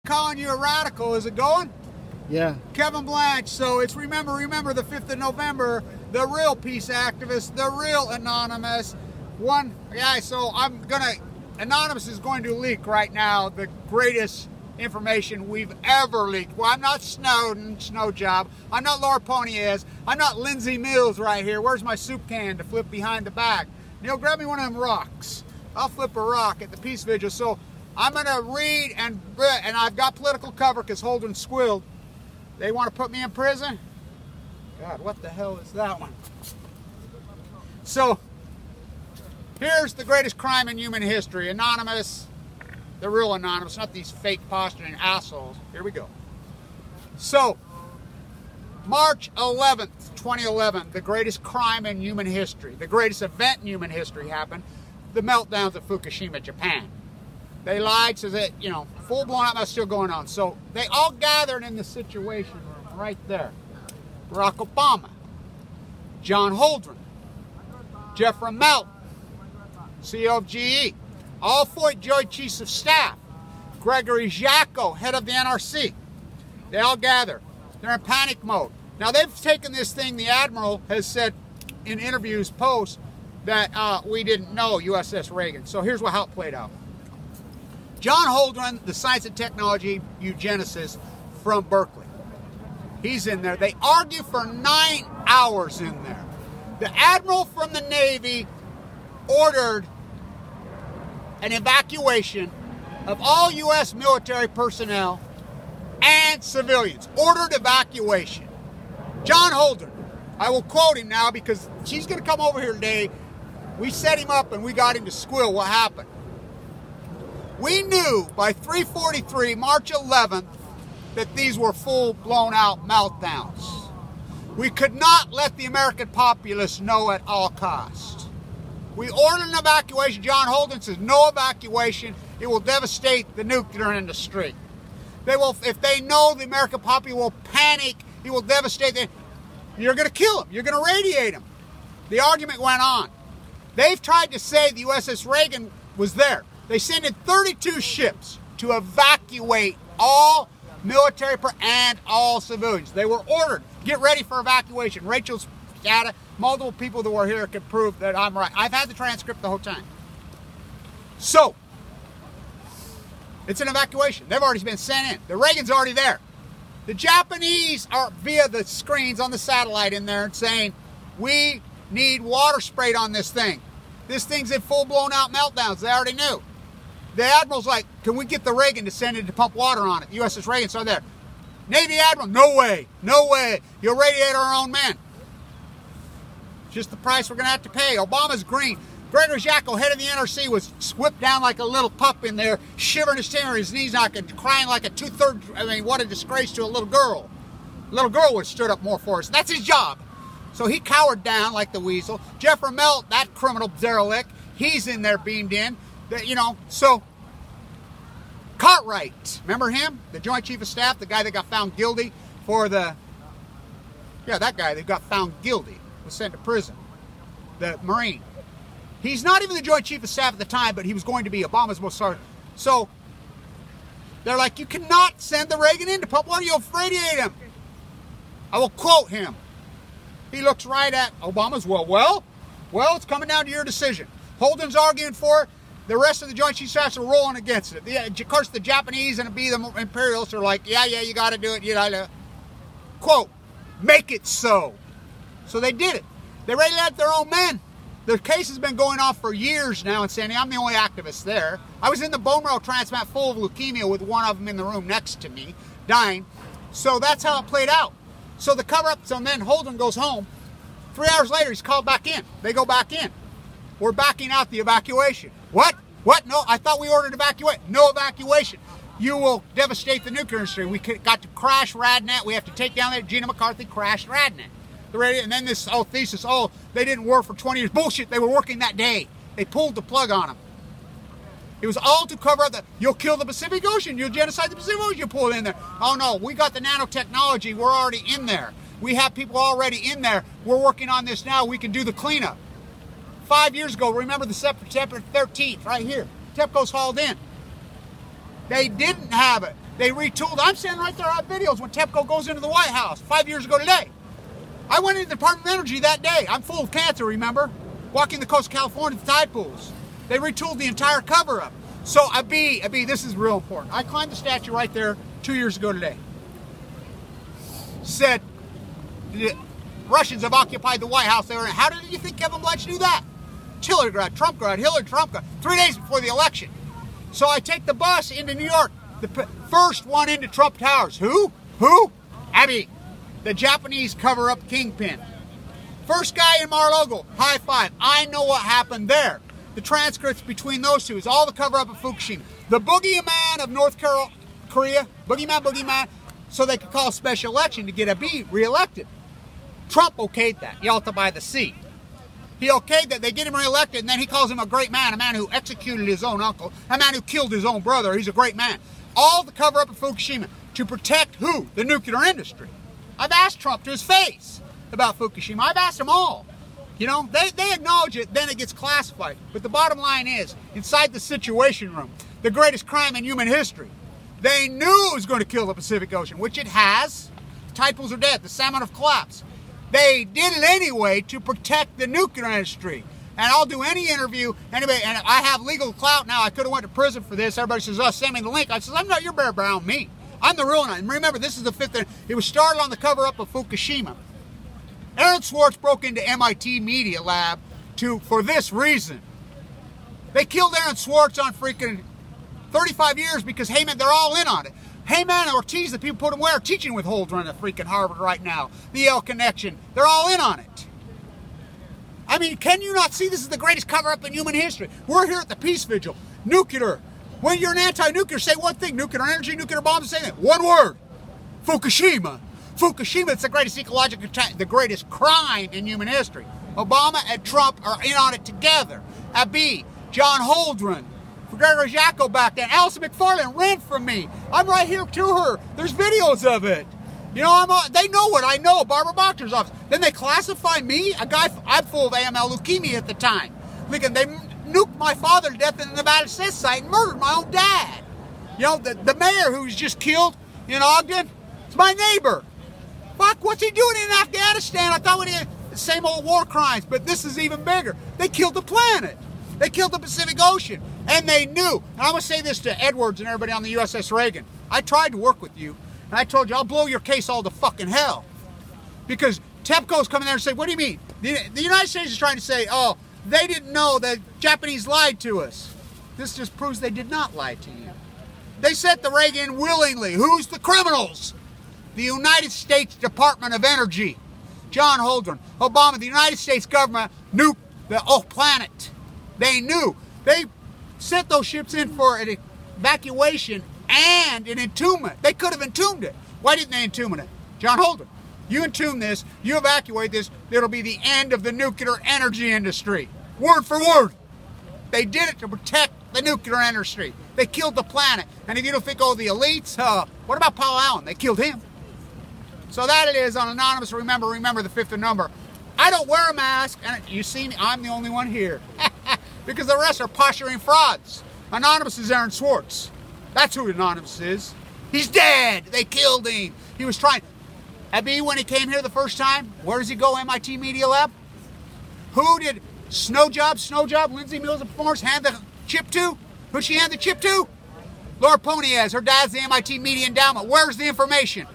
calling you a radical. Is it going? Yeah. Kevin Blanche. So it's remember the 5th of November, the real peace activist, the real Anonymous. So Anonymous is going to leak right now the greatest information we've ever leaked. Well, I'm not Snowden, snow job. I'm not Laura Poniez. I'm not Lindsay Mills right here. Where's my soup can to flip behind the back? Neil, grab me one of them rocks. I'll flip a rock at the peace vigil. So I'm going to read, and I've got political cover because Holden squealed. They want to put me in prison? God, what the hell is that one? So here's the greatest crime in human history. Anonymous. The real Anonymous, not these fake posturing assholes. Here we go. So, March 11th, 2011, the greatest crime in human history, the greatest event in human history happened, the meltdowns of Fukushima, Japan. They lied so that, full-blown out still going on. So, they all gathered in the Situation Room right there. Barack Obama, John Holdren, Jeffrey Melton, CEO of GE, all 4 Joint Chiefs of Staff, Gregory Jacko, head of the NRC. They all gather. They're in panic mode. Now, they've taken this thing, the Admiral has said in interviews, posts, that we didn't know USS Reagan. So here's how it played out. John Holdren, the science and technology eugenicist from Berkeley. He's in there. They argue for 9 hours in there. The Admiral from the Navy ordered an evacuation of all U.S. military personnel and civilians. Ordered evacuation. John Holdren, I will quote him now because she's going to come over here today. We set him up and we got him to squeal what happened. We knew by 3:43, March 11th, that these were full-blown out meltdowns. We could not let the American populace know at all costs. We ordered an evacuation. John Holdren says no evacuation. It will devastate the nuclear industry. If they know the American populace will panic, it will devastate them. You're going to kill them. You're going to radiate them. The argument went on. They've tried to say the USS Reagan was there. They sent in 32 ships to evacuate all military and all civilians. They were ordered. Get ready for evacuation. Rachel's data. Multiple people that were here can prove that I'm right. I've had the transcript the whole time. So, it's an evacuation. They've already been sent in. The Reagan's already there. The Japanese are via the screens on the satellite in there saying, we need water sprayed on this thing. This thing's in full-blown out meltdowns. They already knew. The Admiral's like, can we get the Reagan to send it to pump water on it? USS Reagan's right there. Navy Admiral, no way. No way. You'll radiate our own men. Just the price we're going to have to pay. Obama's green. Gregory Jacko, head of the NRC, was whipped down like a little pup in there, shivering his tail, his knees knocking, crying like a what a disgrace to a little girl. A little girl would have stood up more for us. That's his job. So he cowered down like the weasel. Jeffrey Melt, that criminal derelict, he's in there beamed in. So Cartwright, remember him? The Joint Chief of Staff, the guy that got found guilty for that guy that got found guilty. Was sent to prison, the Marine. He's not even the Joint Chief of Staff at the time, but he was going to be Obama's most sergeant. So they're like, you cannot send the Reagan in to pump water, you'll radiate him. I will quote him. He looks right at Obama's, well, it's coming down to your decision. Holden's arguing for it. The rest of the Joint Chiefs of Staff are rolling against it. Of course, the Japanese and the imperialists are like, yeah, you got to do it. You gotta. Quote, make it so. So they did it. They radiated their own men. The case has been going on for years now in San Diego. I'm the only activist there. I was in the bone marrow transplant full of leukemia with one of them in the room next to me, dying. So that's how it played out. So the cover-up, so then Holden goes home. 3 hours later, he's called back in. They go back in. We're backing out the evacuation. What? No, I thought we ordered evacuation. No evacuation. You will devastate the nuclear industry. We got to crash Radnet. We have to take down that. Gina McCarthy crashed Radnet. And then this thesis, they didn't work for 20 years. Bullshit, they were working that day. They pulled the plug on them. It was all to cover up you'll kill the Pacific Ocean, you'll genocide the Pacific Ocean, you pull it in there. Oh no, we got the nanotechnology, we're already in there. We have people already in there. We're working on this now, we can do the cleanup. 5 years ago, remember the September 13th, right here. TEPCO's hauled in. They didn't have it. They retooled. I'm standing right there on videos when TEPCO goes into the White House 5 years ago today. I went into the Department of Energy that day. I'm full of cancer, remember? Walking the coast of California to the tide pools. They retooled the entire cover-up. So, Abi, this is real important. I climbed the statue right there 2 years ago today. Said the Russians have occupied the White House. How did you think Kevin Bletch knew that? Hillary, Trump, 3 days before the election. So I take the bus into New York. The first one into Trump Towers. Who? Abi, the Japanese cover-up kingpin. First guy in Mar-a-Lago, high five. I know what happened there. The transcripts between those two is all the cover-up of Fukushima. The boogeyman of North Korea, boogeyman, so they could call a special election to get Abiy re-elected. Trump okayed that, Yalta by the Sea. He okayed that, they get him re-elected, and then he calls him a great man, a man who executed his own uncle, a man who killed his own brother. He's a great man. All the cover-up of Fukushima to protect who? The nuclear industry. I've asked Trump to his face about Fukushima. I've asked them all. You know, they acknowledge it, then it gets classified. But the bottom line is, inside the Situation Room, the greatest crime in human history, they knew it was going to kill the Pacific Ocean, which it has. The tide pools are dead. The salmon have collapsed. They did it anyway to protect the nuclear industry. And I'll do any interview, anybody, and I have legal clout now. I could have went to prison for this. Everybody says, oh, send me the link. I says, I'm not your bear brown me. I'm the real one. And remember, this is the fifth. It was started on the cover-up of Fukushima. Aaron Swartz broke into MIT Media Lab for this reason. They killed Aaron Swartz on freaking 35 years because Heyman, they're all in on it. Heyman and Ortiz, the people put him where? Are teaching with Holdren at freaking Harvard right now. The Yale connection. They're all in on it. I mean, can you not see this is the greatest cover-up in human history? We're here at the Peace Vigil. Nuclear. When you're an anti-nuclear, say one thing. Nuclear energy, nuclear bombs, say that. One word. Fukushima. Fukushima, it's the greatest ecological attack, the greatest crime in human history. Obama and Trump are in on it together. Abiy, John Holdren, Gregory Jacko back then, Allison McFarland ran from me. I'm right here to her. There's videos of it. You know, they know what I know, Barbara Boxer's office. Then they classify me, a guy, I'm full of AML leukemia at the time. They nuked my father to death in the Nevada Cest site and murdered my own dad. You know, the mayor who was just killed in Ogden, it's my neighbor. Fuck, what's he doing in Afghanistan? I thought we had the same old war crimes, but this is even bigger. They killed the planet. They killed the Pacific Ocean. And they knew. And I'm going to say this to Edwards and everybody on the USS Reagan. I tried to work with you, and I told you I'll blow your case all to fucking hell. Because TEPCO's coming there and say, what do you mean? The United States is trying to say, oh, they didn't know that Japanese lied to us. This just proves they did not lie to you. They sent the Reagan willingly. Who's the criminals? The United States Department of Energy. John Holdren. Obama, the United States government nuked the planet. They knew. They sent those ships in for an evacuation and an entombment. They could have entombed it. Why didn't they entomb it? John Holdren, you entomb this, you evacuate this, it'll be the end of the nuclear energy industry. Word for word. They did it to protect the nuclear industry. They killed the planet. And if you don't think, oh, the elites, what about Paul Allen? They killed him. So that it is on Anonymous. Remember the fifth number. I don't wear a mask, and you see me, I'm the only one here. Because the rest are posturing frauds. Anonymous is Aaron Swartz. That's who Anonymous is. He's dead. They killed him. He was trying. Abiy, when he came here the first time, where does he go? MIT Media Lab? Who did Snowjob, Lindsay Mills of Performance hand the chip to? Who'd she hand the chip to? Laura Poniaz. Her dad's the MIT Media Endowment. Where's the information?